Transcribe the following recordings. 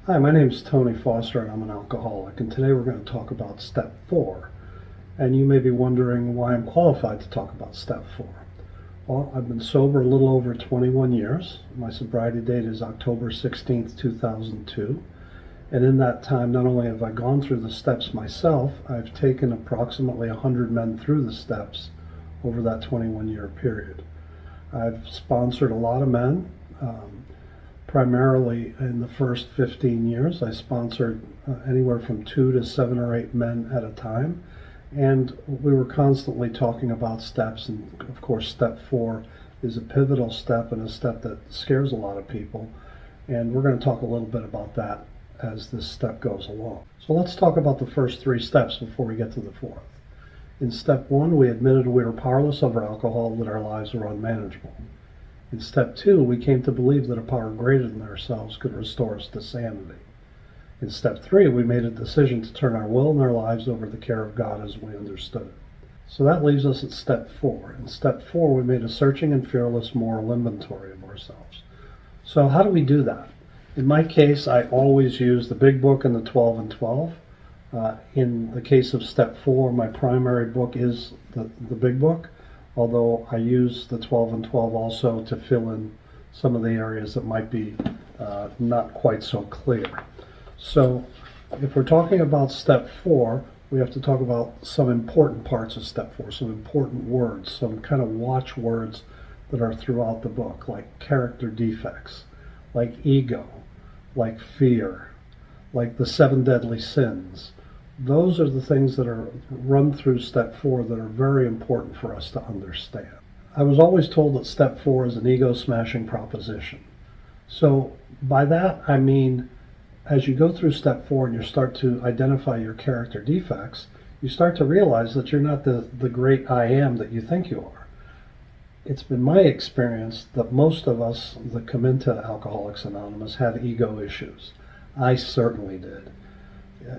Hi, my name is Tony Foster and I'm an alcoholic, and today we're going to talk about step 4. And you may be wondering why I'm qualified to talk about step 4. Well, I've been sober a little over 21 years. My sobriety date is October 16th, 2002. And in that time, not only have I gone through the steps myself, I've taken approximately 100 men through the steps over that 21-year period. I've sponsored a lot of men. Primarily in the first 15 years, I sponsored anywhere from 2 to 7 or 8 men at a time. And we were constantly talking about steps. And of course, step 4 is a pivotal step and a step that scares a lot of people. And we're going to talk a little bit about that as this step goes along. So let's talk about the first 3 steps before we get to the 4th. In step 1, we admitted we were powerless over alcohol, that our lives were unmanageable. In step 2, we came to believe that a power greater than ourselves could restore us to sanity. In step 3, we made a decision to turn our will and our lives over to the care of God as we understood it. So that leaves us at step 4. In step 4, we made a searching and fearless moral inventory of ourselves. So how do we do that? In my case, I always use the Big Book and the 12 and 12. In the case of step 4, my primary book is the Big Book, although I use the 12 and 12 also to fill in some of the areas that might be not quite so clear. So if we're talking about step 4, we have to talk about some important parts of step 4, some important words, some kind of watch words that are throughout the book, like character defects, like ego, like fear, like the 7 deadly sins. Those are the things that are run through step 4 that are very important for us to understand. I was always told that step 4 is an ego-smashing proposition. So by that I mean, as you go through step 4 and you start to identify your character defects, you start to realize that you're not the great I am that you think you are. It's been my experience that most of us that come into Alcoholics Anonymous have ego issues. I certainly did.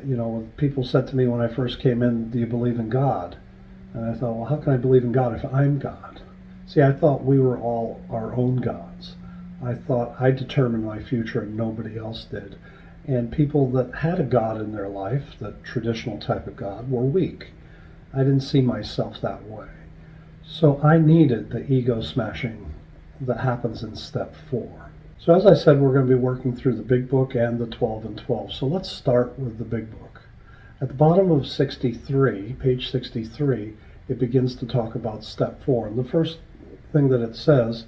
You know, people said to me when I first came in, do you believe in God? And I thought, well, how can I believe in God if I'm God? See, I thought we were all our own gods. I thought I determined my future and nobody else did. And people that had a God in their life, the traditional type of God, were weak. I didn't see myself that way. So I needed the ego smashing that happens in step 4. So as I said, we're going to be working through the Big Book and the 12 and 12. So let's start with the Big Book. At the bottom of 63, page 63, it begins to talk about step 4. And the first thing that it says,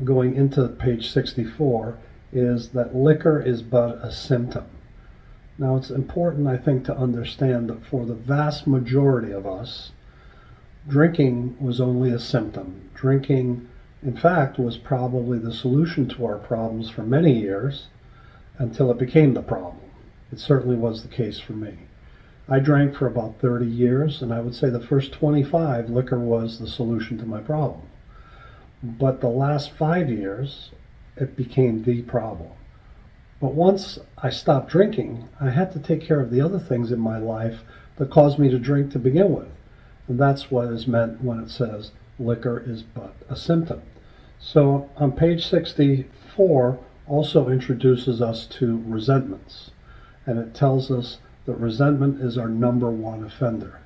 going into page 64, is that liquor is but a symptom. Now it's important, I think, to understand that for the vast majority of us, drinking was only a symptom. Drinking, in fact, was probably the solution to our problems for many years until it became the problem. It certainly was the case for me. I drank for about 30 years, and I would say the first 25, liquor was the solution to my problem. But the last 5 years, it became the problem. But once I stopped drinking, I had to take care of the other things in my life that caused me to drink to begin with. And that's what is meant when it says liquor is but a symptom. So on page 64 also introduces us to resentments. And it tells us that resentment is our number 1 offender.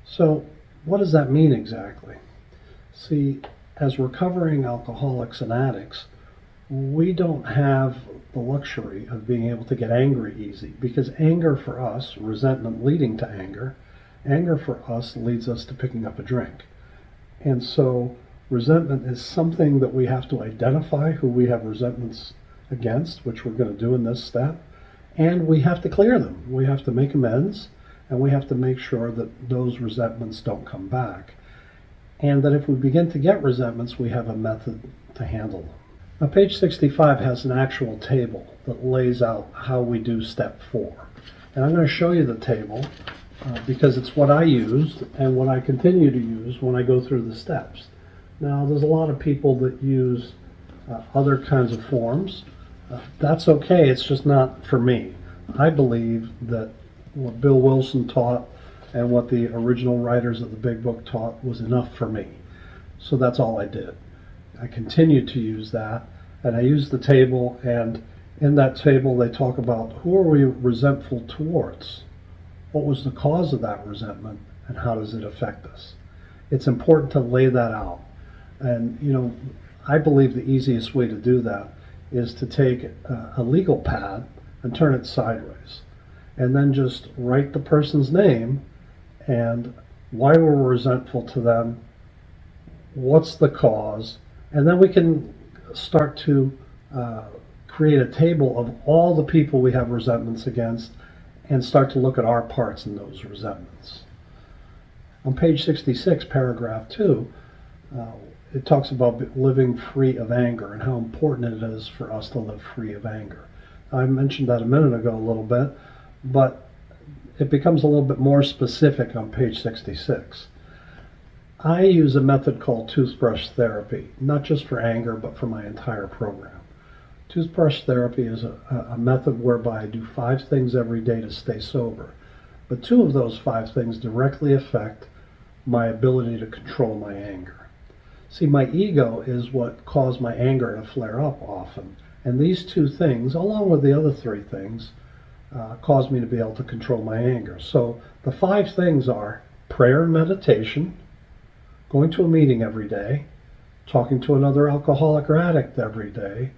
So what does that mean exactly? See, as recovering alcoholics and addicts, we don't have the luxury of being able to get angry easy, because anger for us, resentment leading to anger for us leads us to picking up a drink. And so resentment is something that we have to identify who we have resentments against, which we're going to do in this step, and we have to clear them. We have to make amends, and we have to make sure that those resentments don't come back. And that if we begin to get resentments, we have a method to handle them. Now, page 65 has an actual table that lays out how we do step 4. And I'm going to show you the table because it's what I used and what I continue to use when I go through the steps. Now, there's a lot of people that use other kinds of forms. That's okay, it's just not for me. I believe that what Bill Wilson taught and what the original writers of the Big Book taught was enough for me. So that's all I did. I continued to use that, and I used the table, and In that table, they talk about who are we resentful towards? What was the cause of that resentment, and how does it affect us? It's important to lay that out. And, I believe the easiest way to do that is to take a legal pad and turn it sideways, and then just write the person's name and why we're resentful to them, what's the cause, and then we can start to create a table of all the people we have resentments against and start to look at our parts in those resentments. On page 66, paragraph 2, it talks about living free of anger and how important it is for us to live free of anger. I mentioned that a minute ago a little bit, but it becomes a little bit more specific on page 66. I use a method called toothbrush therapy, not just for anger, but for my entire program. Toothbrush therapy is a method whereby I do 5 things every day to stay sober, but 2 of those 5 things directly affect my ability to control my anger. See, my ego is what caused my anger to flare up often, and these 2 things, along with the other 3 things, cause me to be able to control my anger. So the 5 things are prayer and meditation, going to a meeting every day, talking to another alcoholic or addict every day,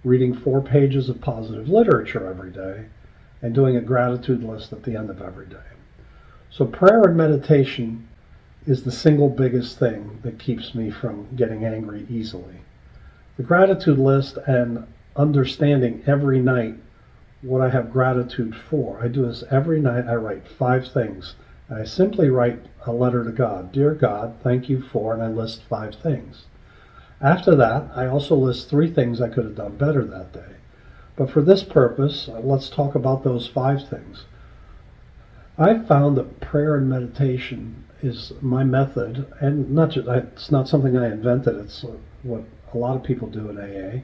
reading 4 pages of positive literature every day, and doing a gratitude list at the end of every day. So prayer and meditation is the single biggest thing that keeps me from getting angry easily. The gratitude list and understanding every night what I have gratitude for. I do this every night. I write 5 things. I simply write a letter to God. Dear God, thank you for, and I list 5 things. After that, I also list 3 things I could have done better that day. But for this purpose, let's talk about those 5 things. I've found that prayer and meditation is my method, and it's not something I invented, it's what a lot of people do in AA.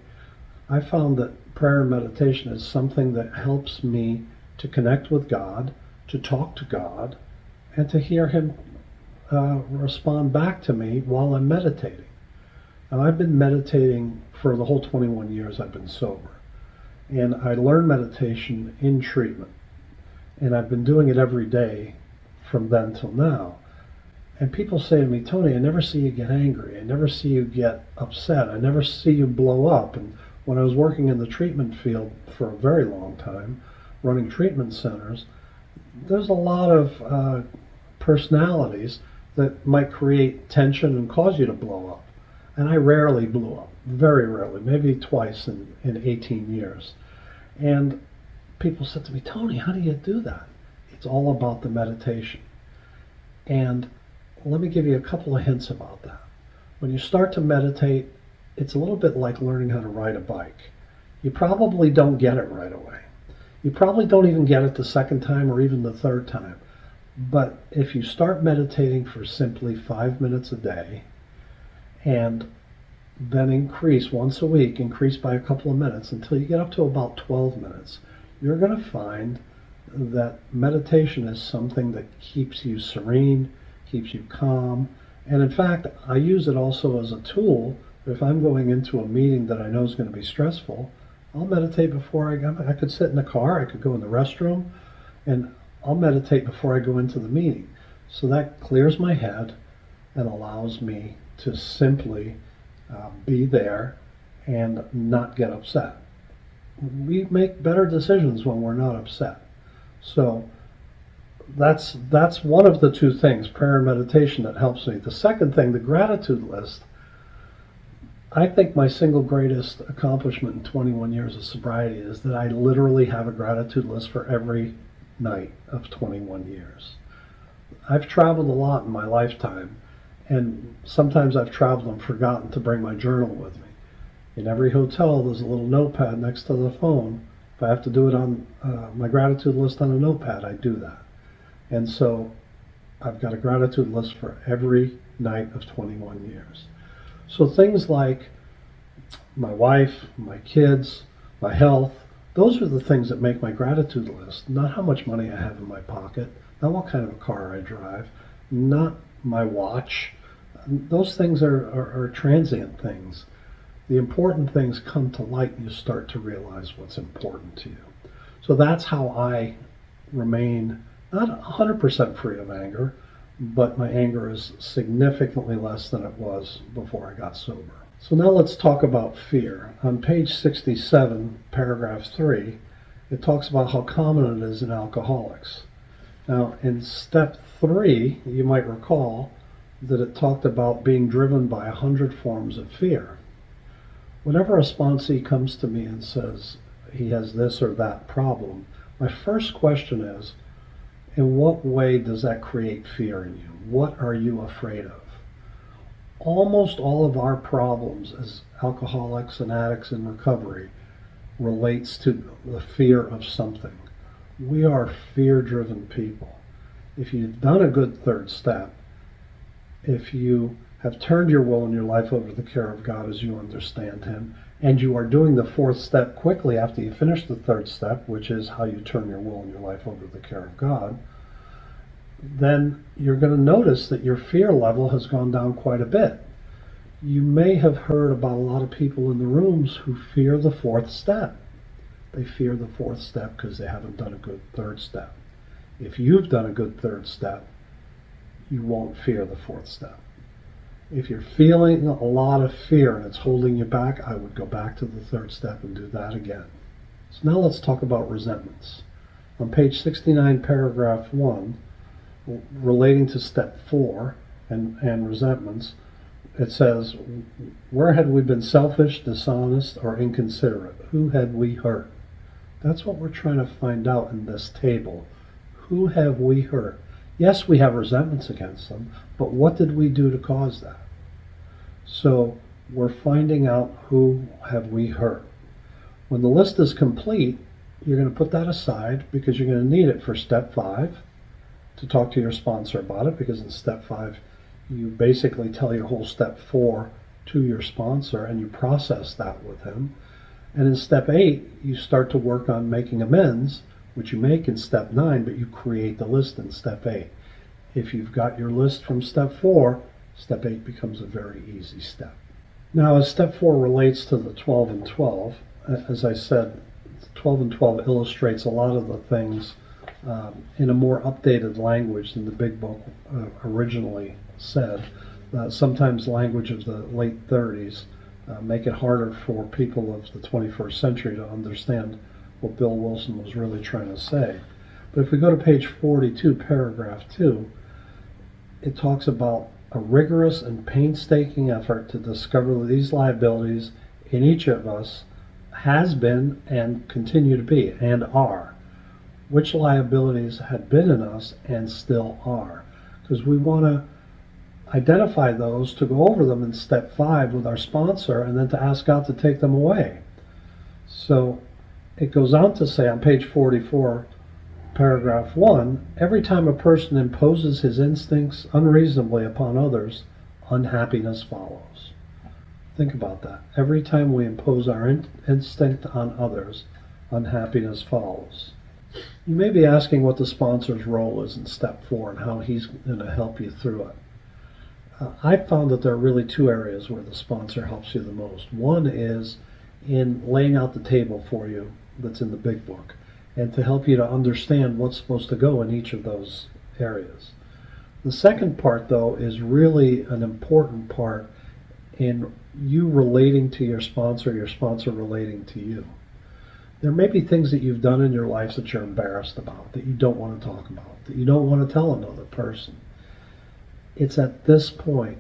I found that prayer and meditation is something that helps me to connect with God, to talk to God, and to hear Him respond back to me while I'm meditating. Now, I've been meditating for the whole 21 years I've been sober, and I learned meditation in treatment, and I've been doing it every day from then till now. And people say to me, Tony, I never see you get angry. I never see you get upset. I never see you blow up. And when I was working in the treatment field for a very long time, running treatment centers, there's a lot of personalities that might create tension and cause you to blow up. And I rarely blew up, very rarely, maybe twice in 18 years. And people said to me, Tony, how do you do that? It's all about the meditation. And let me give you a couple of hints about that. When you start to meditate, it's a little bit like learning how to ride a bike. You probably don't get it right away. You probably don't even get it the second time or even the third time. But if you start meditating for simply 5 minutes a day, and then increase once a week, increase by a couple of minutes until you get up to about 12 minutes, you're going to find that meditation is something that keeps you serene, keeps you calm. And in fact, I use it also as a tool. If I'm going into a meeting that I know is going to be stressful, I'll meditate before I go. I could sit in the car, I could go in the restroom, and I'll meditate before I go into the meeting. So that clears my head and allows me to simply be there and not get upset. We make better decisions when we're not upset. So that's one of the 2 things, prayer and meditation, that helps me. The second thing, the gratitude list. I think my single greatest accomplishment in 21 years of sobriety is that I literally have a gratitude list for every night of 21 years. I've traveled a lot in my lifetime, and sometimes I've traveled and forgotten to bring my journal with me. In every hotel, there's a little notepad next to the phone. If I have to do it on my gratitude list on a notepad, I do that. And so I've got a gratitude list for every night of 21 years. So things like my wife, my kids, my health, those are the things that make my gratitude list. Not how much money I have in my pocket, not what kind of a car I drive, not my watch. Those things are transient things. the important things come to light and you start to realize what's important to you. So that's how I remain not 100% free of anger, but my anger is significantly less than it was before I got sober. So now let's talk about fear. On page 67, paragraph 3, it talks about how common it is in alcoholics. Now, in step 3, you might recall that it talked about being driven by 100 forms of fear. Whenever a sponsee comes to me and says he has this or that problem, my first question is, in what way does that create fear in you? What are you afraid of? Almost all of our problems as alcoholics and addicts in recovery relates to the fear of something. We are fear-driven people. If you've done a good third step, if you have turned your will and your life over to the care of God as you understand Him, and you are doing the fourth step quickly after you finish the third step, which is how you turn your will and your life over to the care of God, then you're going to notice that your fear level has gone down quite a bit. You may have heard about a lot of people in the rooms who fear the fourth step. They fear the fourth step because they haven't done a good third step. If you've done a good third step, you won't fear the fourth step. If you're feeling a lot of fear and it's holding you back, I would go back to the third step and do that again. So now let's talk about resentments. On page 69, paragraph 1, relating to step 4 and resentments, it says, where had we been selfish, dishonest, or inconsiderate? Who had we hurt? That's what we're trying to find out in this table. Who have we hurt? Yes, we have resentments against them, but what did we do to cause that? So we're finding out who have we hurt. When the list is complete, you're going to put that aside because you're going to need it for step 5 to talk to your sponsor about it, because in step 5 you basically tell your whole step 4 to your sponsor and you process that with him. And in step 8 you start to work on making amends, which you make in step 9, but you create the list in step 8. If you've got your list from step 4, step 8 becomes a very easy step. Now, as step 4 relates to the 12 and 12, as I said, 12 and 12 illustrates a lot of the things in a more updated language than the big book originally said. Sometimes language of the late 30s make it harder for people of the 21st century to understand what Bill Wilson was really trying to say. But if we go to page 42, paragraph 2, it talks about a rigorous and painstaking effort to discover these liabilities in each of us has been and continue to be and are. Which liabilities had been in us and still are. Because we want to identify those, to go over them in step 5 with our sponsor, and then to ask God to take them away. So it goes on to say on page 44, paragraph 1, every time a person imposes his instincts unreasonably upon others, unhappiness follows. Think about that. Every time we impose our instinct on others, unhappiness follows. You may be asking what the sponsor's role is in step 4 and how he's going to help you through it. I found that there are really 2 areas where the sponsor helps you the most. One is in laying out the table for you that's in the big book, and to help you to understand what's supposed to go in each of those areas. The second part, though, is really an important part in you relating to your sponsor relating to you. There may be things that you've done in your life that you're embarrassed about, that you don't want to talk about, that you don't want to tell another person. It's at this point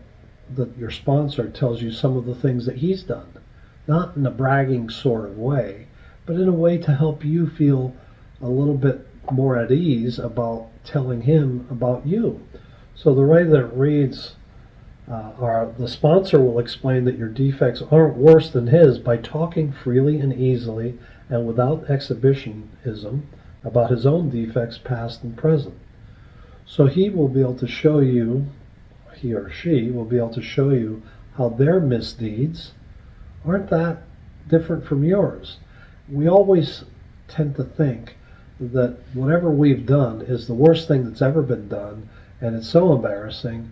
that your sponsor tells you some of the things that he's done, not in a bragging sort of way, but in a way to help you feel a little bit more at ease about telling him about you. So the way that it reads, the sponsor will explain that your defects aren't worse than his by talking freely and easily and without exhibitionism about his own defects past and present. So he will be able to show you, he or she will be able to show you how their misdeeds aren't that different from yours. We always tend to think that whatever we've done is the worst thing that's ever been done, and it's so embarrassing,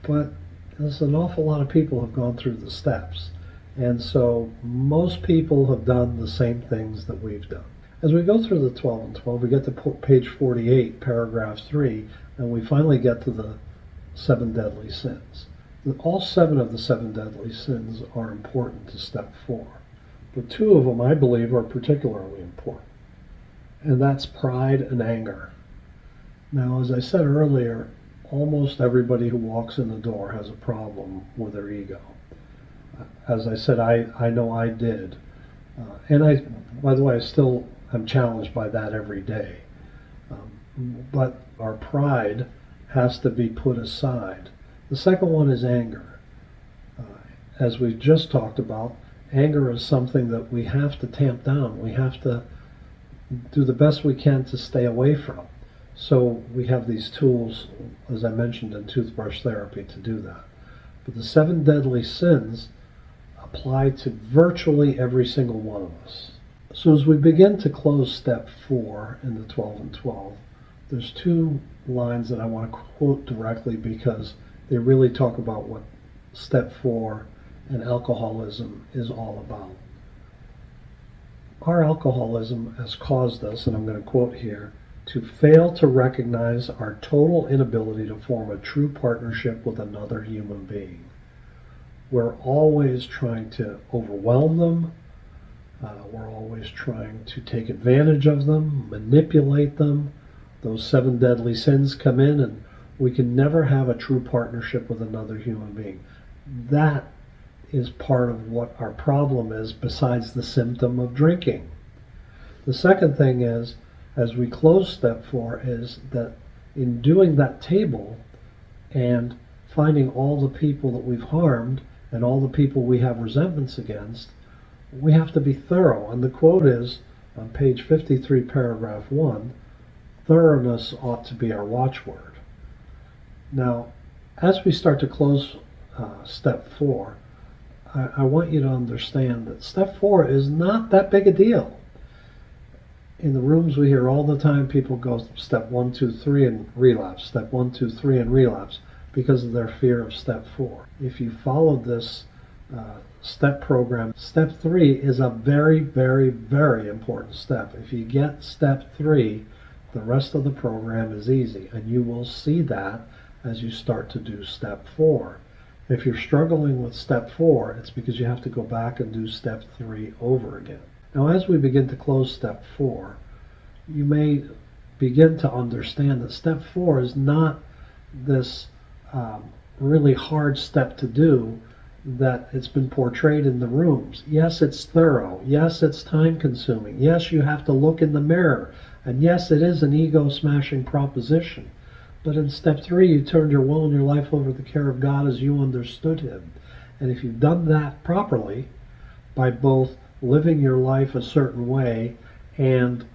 but there's an awful lot of people who have gone through the steps, And so most people have done the same things that we've done. As we go through the 12 and 12, we get to page 48, paragraph 3, and we finally get to the 7 deadly sins. All 7 of the 7 deadly sins are important to step 4. But 2 of them, I believe, are particularly important. And that's pride and anger. Now, as I said earlier, almost everybody who walks in the door has a problem with their ego. As I said, I know I did. By the way, I still am challenged by that every day. But our pride has to be put aside. The second one is anger. As we just talked about, anger is something that we have to tamp down. We have to do the best we can to stay away from. So we have these tools, as I mentioned, in toothbrush therapy to do that. But the 7 deadly sins apply to virtually every single one of us. So as we begin to close step 4 in the 12 and 12, there's 2 lines that I want to quote directly because they really talk about what step 4 and alcoholism is all about. Our alcoholism has caused us, and I'm going to quote here, to fail to recognize our total inability to form a true partnership with another human being. We're always trying to overwhelm them. We're always trying to take advantage of them, manipulate them. Those 7 deadly sins come in, and we can never have a true partnership with another human being. That is part of what our problem is, besides the symptom of drinking. The second thing is, as we close step 4, is that in doing that table and finding all the people that we've harmed and all the people we have resentments against, we have to be thorough. And the quote is on page 53, paragraph 1, thoroughness ought to be our watchword. Now, as we start to close step 4, I want you to understand that step 4 is not that big a deal. In the rooms we hear all the time people go step 1, 2, 3 and relapse, step 1, 2, 3 and relapse because of their fear of step 4. If you follow this step program, step 3 is a very, very, very important step. If you get step 3, the rest of the program is easy, and you will see that as you start to do step 4. If you're struggling with step 4, it's because you have to go back and do step 3 over again. Now, as we begin to close step 4, you may begin to understand that step 4 is not this really hard step to do that it's been portrayed in the rooms. Yes, it's thorough. Yes, it's time consuming. Yes, you have to look in the mirror. And yes, it is an ego smashing proposition. But in step 3, you turned your will and your life over to the care of God as you understood Him. And if you've done that properly, by both living your life a certain way and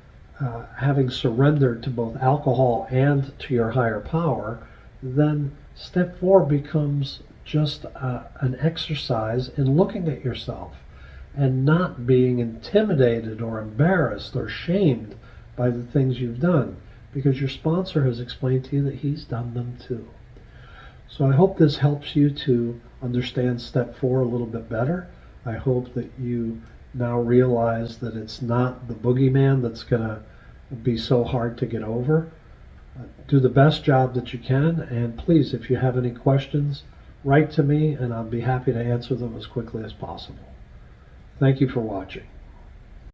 having surrendered to both alcohol and to your higher power, then step 4 becomes just an exercise in looking at yourself and not being intimidated or embarrassed or shamed by the things you've done, because your sponsor has explained to you that he's done them too. So I hope this helps you to understand step 4 a little bit better. I hope that you now realize that it's not the boogeyman that's going to be so hard to get over. Do the best job that you can, and please, if you have any questions, write to me and I'll be happy to answer them as quickly as possible. Thank you for watching.